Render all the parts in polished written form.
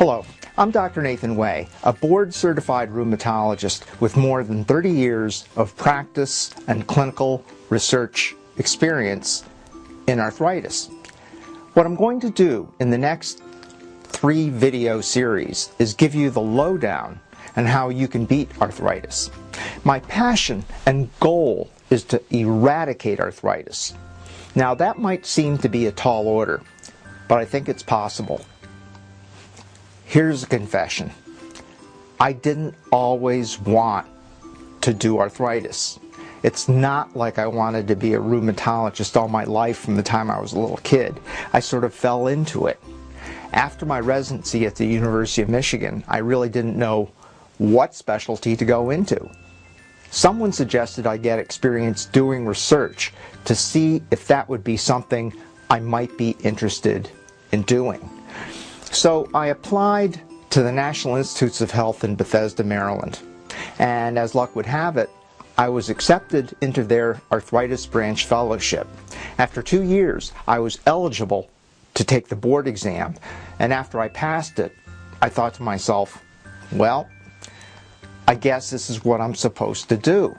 Hello, I'm Dr. Nathan Way, a board-certified rheumatologist with more than 30 years of practice and clinical research experience in arthritis. What I'm going to do in the next 3 video series is give you the lowdown on how you can beat arthritis. My passion and goal is to eradicate arthritis. Now that might seem to be a tall order, but I think it's possible. Here's a confession. I didn't always want to do arthritis. It's not like I wanted to be a rheumatologist all my life from the time I was a little kid. I sort of fell into it. After my residency at the University of Michigan, I really didn't know what specialty to go into. Someone suggested I get experience doing research to see if that would be something I might be interested in doing. So I applied to the National Institutes of Health in Bethesda, Maryland. And as luck would have it, I was accepted into their arthritis branch fellowship. After 2 years, I was eligible to take the board exam. And after I passed it, I thought to myself, well, I guess this is what I'm supposed to do.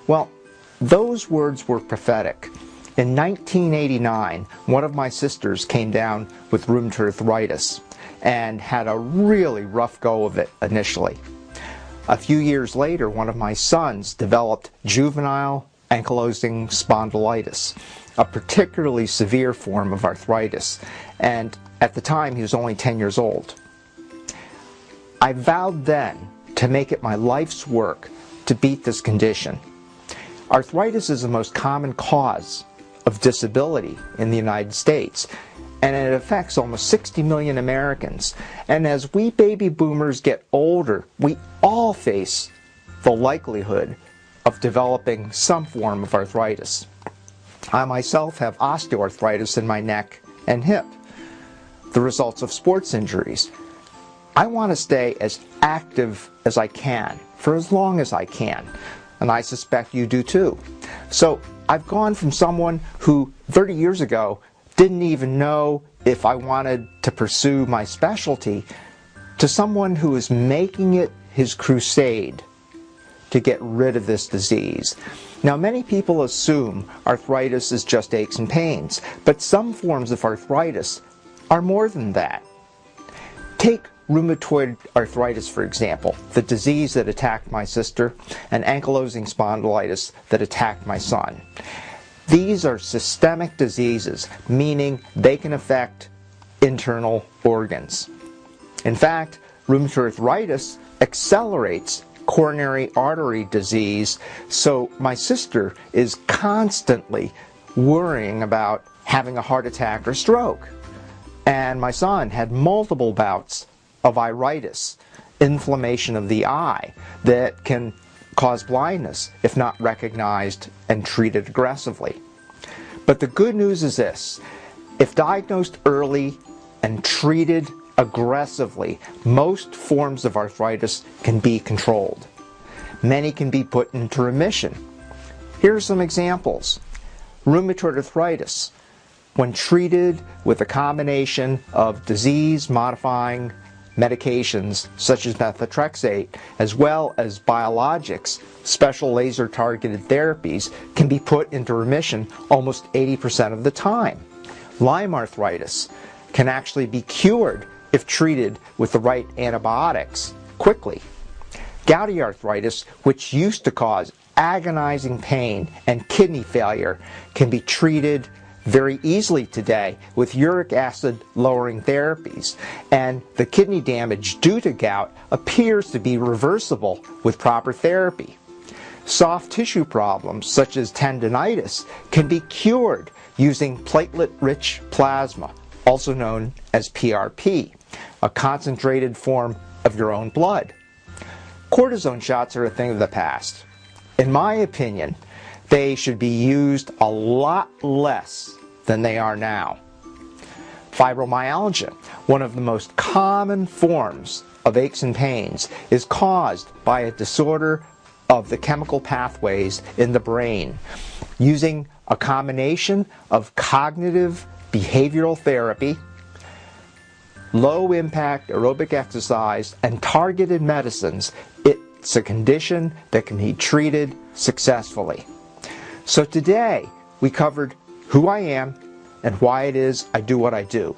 Well, those words were prophetic. In 1989, one of my sisters came down with rheumatoid arthritis and had a really rough go of it initially. A few years later, one of my sons developed juvenile ankylosing spondylitis, a particularly severe form of arthritis, and at the time he was only 10 years old. I vowed then to make it my life's work to beat this condition. Arthritis is the most common cause of disability in the United States, and it affects almost 60 million Americans. And as we baby boomers get older, we all face the likelihood of developing some form of arthritis. I myself have osteoarthritis in my neck and hip, the results of sports injuries. I want to stay as active as I can for as long as I can, and I suspect you do too. So I've gone from someone who 30 years ago didn't even know if I wanted to pursue my specialty to someone who is making it his crusade to get rid of this disease. Now, many people assume arthritis is just aches and pains, but some forms of arthritis are more than that. Take rheumatoid arthritis, for example, the disease that attacked my sister, and ankylosing spondylitis that attacked my son. These are systemic diseases, meaning they can affect internal organs. In fact, rheumatoid arthritis accelerates coronary artery disease, so my sister is constantly worrying about having a heart attack or stroke. And my son had multiple bouts of iritis, inflammation of the eye, that can cause blindness if not recognized and treated aggressively. But the good news is this: if diagnosed early and treated aggressively, most forms of arthritis can be controlled. Many can be put into remission. Here are some examples. Rheumatoid arthritis, when treated with a combination of disease-modifying medications such as methotrexate, as well as biologics, special laser-targeted therapies, can be put into remission almost 80% of the time. Lyme arthritis can actually be cured if treated with the right antibiotics quickly. Gouty arthritis, which used to cause agonizing pain and kidney failure, can be treated very easily today with uric acid lowering therapies, and the kidney damage due to gout appears to be reversible with proper therapy. Soft tissue problems such as tendinitis can be cured using platelet-rich plasma, also known as PRP, a concentrated form of your own blood. Cortisone shots are a thing of the past. In my opinion, they should be used a lot less than they are now. Fibromyalgia, one of the most common forms of aches and pains, is caused by a disorder of the chemical pathways in the brain. Using a combination of cognitive behavioral therapy, low impact aerobic exercise and targeted medicines, it's a condition that can be treated successfully. So today we covered who I am and why it is I do what I do.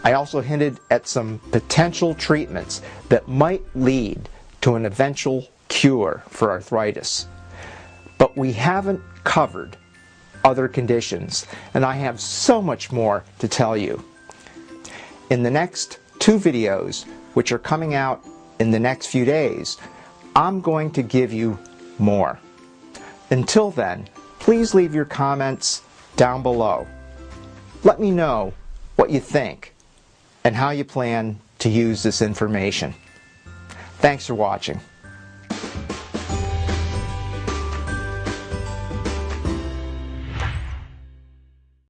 I also hinted at some potential treatments that might lead to an eventual cure for arthritis. But we haven't covered other conditions, and I have so much more to tell you. In the next 2 videos, which are coming out in the next few days, I'm going to give you more. Until then, please leave your comments down below. Let me know what you think and how you plan to use this information. Thanks for watching.